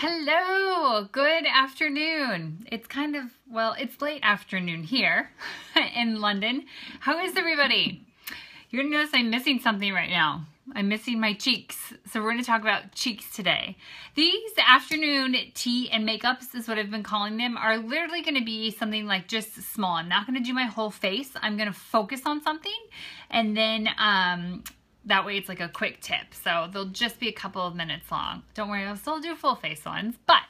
Hello, good afternoon. It's it's late afternoon here in London. How is everybody? You're gonna notice I'm missing something right now. I'm missing my cheeks. So we're gonna talk about cheeks today. These afternoon tea and makeups is what I've been calling them, are literally gonna be something like just small. I'm not gonna do my whole face. I'm gonna focus on something and then that way it's like a quick tip. So they'll just be a couple of minutes long. Don't worry, I'll still do full face ones, but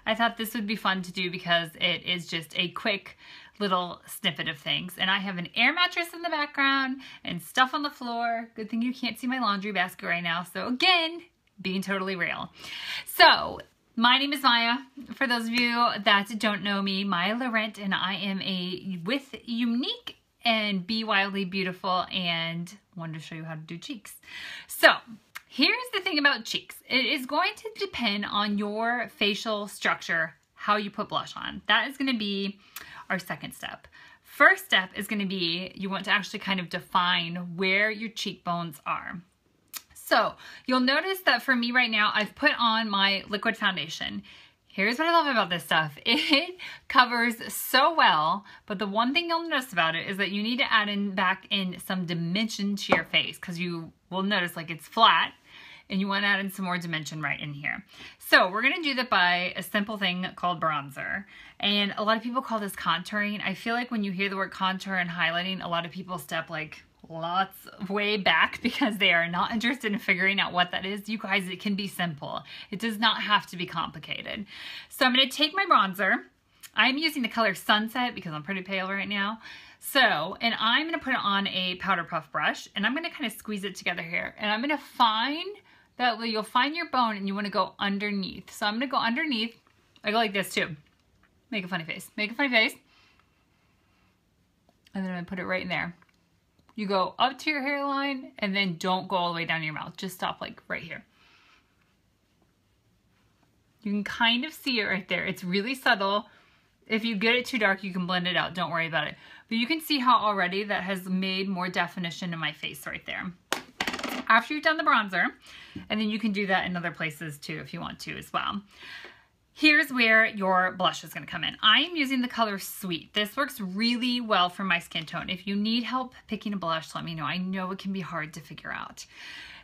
I thought this would be fun to do because it is just a quick little snippet of things. And I have an air mattress in the background and stuff on the floor. Good thing you can't see my laundry basket right now. So again, being totally real. So my name is Maya. For those of you that don't know me, Maya Laurent, and I am with Younique and Be Wildly Beautiful, and wanted to show you how to do cheeks. So here's the thing about cheeks. It is going to depend on your facial structure, how you put blush on. That is going to be our second step. First step is going to be, you want to actually kind of define where your cheekbones are. So you'll notice that for me right now, I've put on my liquid foundation. Here's what I love about this stuff. It covers so well, but the one thing you'll notice about it is that you need to add back in some dimension to your face, because you will notice like it's flat and you want to add in some more dimension right in here. So we're going to do that by a simple thing called bronzer. And a lot of people call this contouring. I feel like when you hear the word contour and highlighting, a lot of people step like lots way back because they are not interested in figuring out what that is. You guys, it can be simple. It does not have to be complicated. So I'm going to take my bronzer. I'm using the color Sunset because I'm pretty pale right now. So, and I'm going to put it on a powder puff brush, and I'm going to kind of squeeze it together here. And I'm going to find that you'll find your bone and you want to go underneath. So I'm going to go underneath. I go like this too. Make a funny face. Make a funny face. And then I'm going to put it right in there. You go up to your hairline and then don't go all the way down your mouth. Just stop like right here. You can kind of see it right there. It's really subtle. If you get it too dark, you can blend it out. Don't worry about it. But you can see how already that has made more definition in my face right there. After you've done the bronzer, and then you can do that in other places too if you want to as well. Here's where your blush is going to come in. I am using the color Sweet. This works really well for my skin tone. If you need help picking a blush, let me know. I know it can be hard to figure out.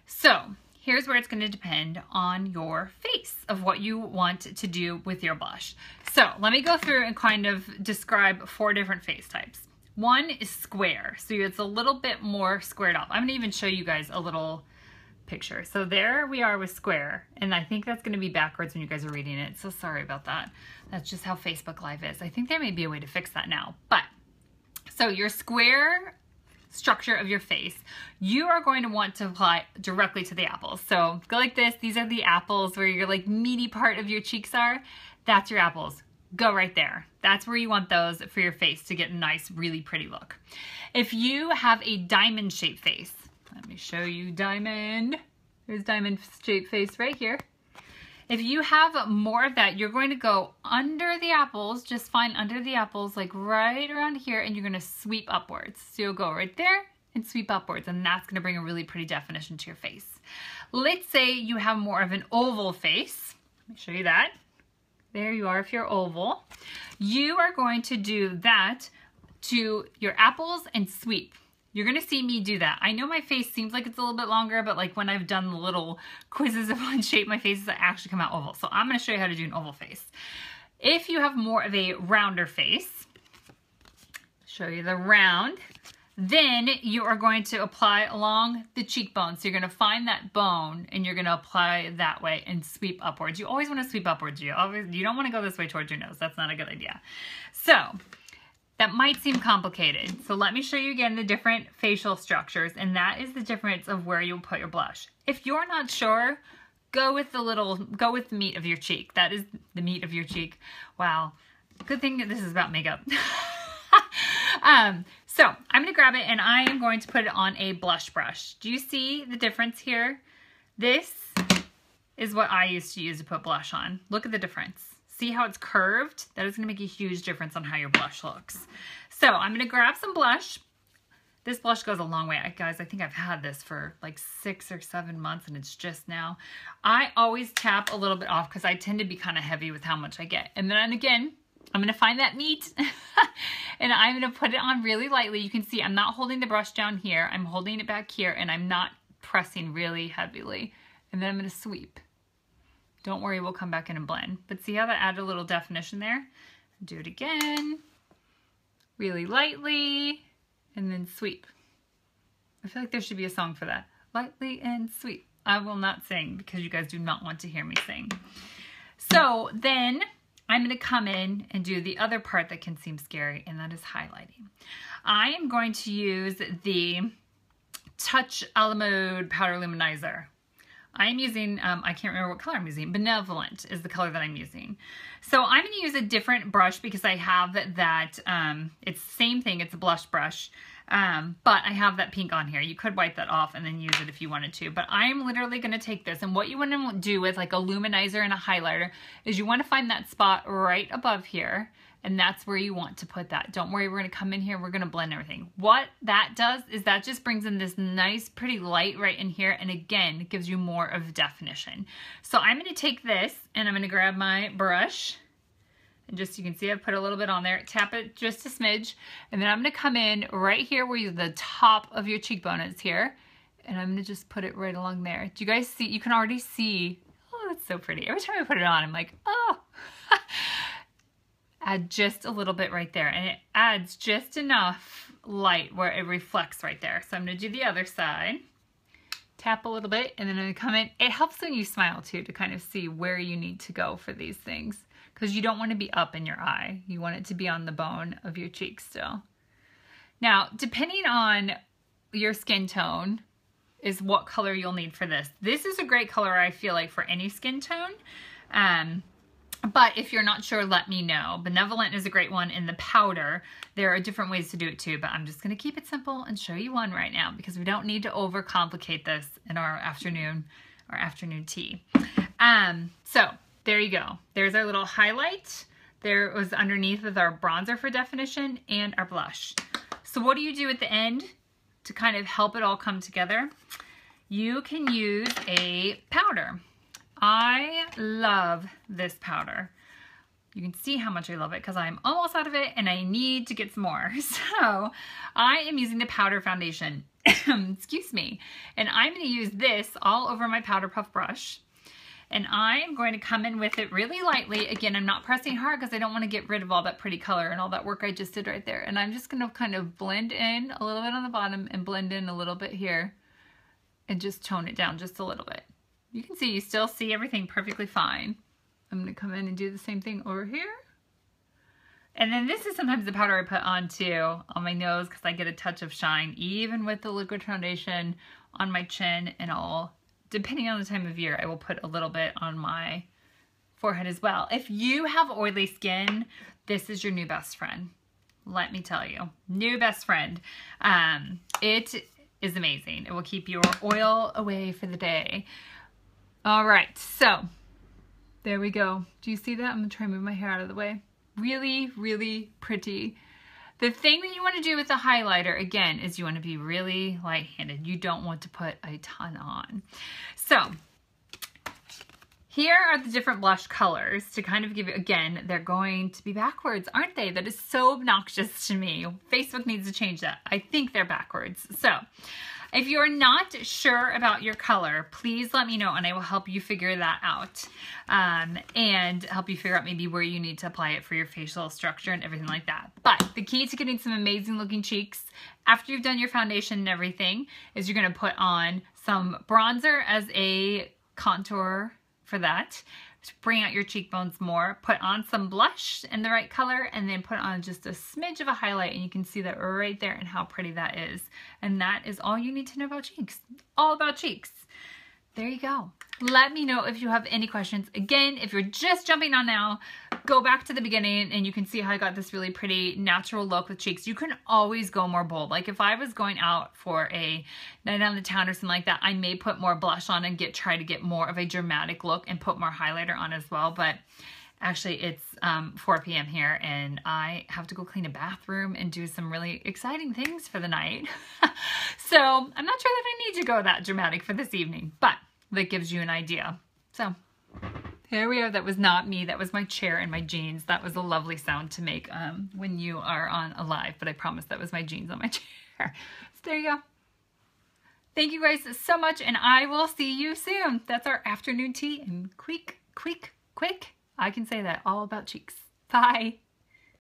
So here's where it's going to depend on your face of what you want to do with your blush. So let me go through and kind of describe 4 different face types. One is square, so it's a little bit more squared off. I'm going to even show you guys a little picture. So there we are with square, and I think that's going to be backwards when you guys are reading it, so sorry about that. That's just how Facebook Live is. I think there may be a way to fix that now. But so your square structure of your face, you are going to want to apply directly to the apples. So go like this. These are the apples where your like meaty part of your cheeks are. That's your apples. Go right there. That's where you want those for your face to get a nice, really pretty look. If you have a diamond shaped face, let me show you diamond. There's diamond shaped face right here. If you have more of that, you're going to go under the apples, just find under the apples, like right around here, and you're going to sweep upwards. So you'll go right there and sweep upwards, and that's going to bring a really pretty definition to your face. Let's say you have more of an oval face. Let me show you that. There you are if you're oval. You are going to do that to your apples and sweep. You're going to see me do that. I know my face seems like it's a little bit longer, but like when I've done the little quizzes of what shape my faces actually come out oval. So I'm going to show you how to do an oval face. If you have more of a rounder face, show you the round, then you are going to apply along the cheekbone. So you're going to find that bone and you're going to apply that way and sweep upwards. You always want to sweep upwards. You don't want to go this way towards your nose. That's not a good idea. So that might seem complicated. So let me show you again the different facial structures, and that is the difference of where you'll put your blush. If you're not sure, go with the meat of your cheek. That is the meat of your cheek. Wow. Good thing that this is about makeup. So I'm going to grab it and I am going to put it on a blush brush. Do you see the difference here? This is what I used to use to put blush on. Look at the difference. See how it's curved? That is going to make a huge difference on how your blush looks. So I'm going to grab some blush. This blush goes a long way. Guys, I think I've had this for like 6 or 7 months and it's just now. I always tap a little bit off because I tend to be kind of heavy with how much I get. And then again, I'm going to find that meat and I'm going to put it on really lightly. You can see I'm not holding the brush down here. I'm holding it back here and I'm not pressing really heavily. And then I'm going to sweep. Don't worry, we'll come back in and blend. But see how that added a little definition there? Do it again. Really lightly. And then sweep. I feel like there should be a song for that. Lightly and sweep. I will not sing because you guys do not want to hear me sing. So then I'm going to come in and do the other part that can seem scary, and that is highlighting. I am going to use the Touch a la Mode Powder Luminizer. I am using, I can't remember what color I'm using. Benevolent is the color that I'm using. So I'm going to use a different brush because I have that, it's the same thing, it's a blush brush, but I have that pink on here. You could wipe that off and then use it if you wanted to, but I'm literally going to take this, and what you want to do with like a luminizer and a highlighter is you want to find that spot right above here, and that's where you want to put that. Don't worry, we're going to come in here, we're going to blend everything. What that does is that just brings in this nice pretty light right in here, and again, it gives you more of definition. So I'm going to take this and I'm going to grab my brush, and just, you can see I've put a little bit on there, tap it just a smidge, and then I'm going to come in right here where the top of your cheekbone is here, and I'm going to just put it right along there. Do you guys see? You can already see, oh, that's so pretty. Every time I put it on, I'm like, oh. Add just a little bit right there, and it adds just enough light where it reflects right there. So I'm going to do the other side, tap a little bit, and then I'm going to come in. It helps when you smile too to kind of see where you need to go for these things, because you don't want to be up in your eye. You want it to be on the bone of your cheek still. Now, depending on your skin tone is what color you'll need for this. This is a great color, I feel like, for any skin tone. But if you're not sure, let me know. Benevolent is a great one in the powder. There are different ways to do it too, but I'm just going to keep it simple and show you one right now because we don't need to overcomplicate this in our afternoon tea. So there you go. There's our little highlight. There was underneath with our bronzer for definition and our blush. So what do you do at the end to kind of help it all come together? You can use a powder. I love this powder. You can see how much I love it because I'm almost out of it and I need to get some more. So I am using the powder foundation, excuse me, and I'm going to use this all over my powder puff brush. And I am going to come in with it really lightly. Again, I'm not pressing hard because I don't want to get rid of all that pretty color and all that work I just did right there. And I'm just going to kind of blend in a little bit on the bottom and blend in a little bit here and just tone it down just a little bit. You can see, you still see everything perfectly fine. I'm going to come in and do the same thing over here. And then this is sometimes the powder I put on too on my nose because I get a touch of shine even with the liquid foundation on my chin and all. Depending on the time of year, I will put a little bit on my forehead as well. If you have oily skin, this is your new best friend. Let me tell you, new best friend. It is amazing. It will keep your oil away for the day. All right, so there we go. Do you see that? I'm gonna try and move my hair out of the way. Really, really pretty. The thing that you want to do with the highlighter, again, is you want to be really light-handed. You don't want to put a ton on. So here are the different blush colors to kind of give you, again, they're going to be backwards, aren't they? That is so obnoxious to me. Facebook needs to change that. I think they're backwards. So if you're not sure about your color, please let me know and I will help you figure that out and help you figure out maybe where you need to apply it for your facial structure and everything like that. But the key to getting some amazing looking cheeks after you've done your foundation and everything is you're going to put on some bronzer as a contour for that. To bring out your cheekbones more, put on some blush in the right color, and then put on just a smidge of a highlight, and you can see that right there and how pretty that is. And that is all you need to know about cheeks. All about cheeks. There you go. Let me know if you have any questions. Again, if you're just jumping on now, go back to the beginning and you can see how I got this really pretty natural look with cheeks. You can always go more bold. Like if I was going out for a night on the town or something like that, I may put more blush on and try to get more of a dramatic look and put more highlighter on as well. But Actually, it's 4 p.m. here, and I have to go clean a bathroom and do some really exciting things for the night. So I'm not sure that I need to go that dramatic for this evening, but that gives you an idea. So here we are. That was not me. That was my chair and my jeans. That was a lovely sound to make when you are on a live, but I promise that was my jeans on my chair. So there you go. Thank you guys so much, and I will see you soon. That's our afternoon tea, and quick, I can say that all about cheeks. Bye.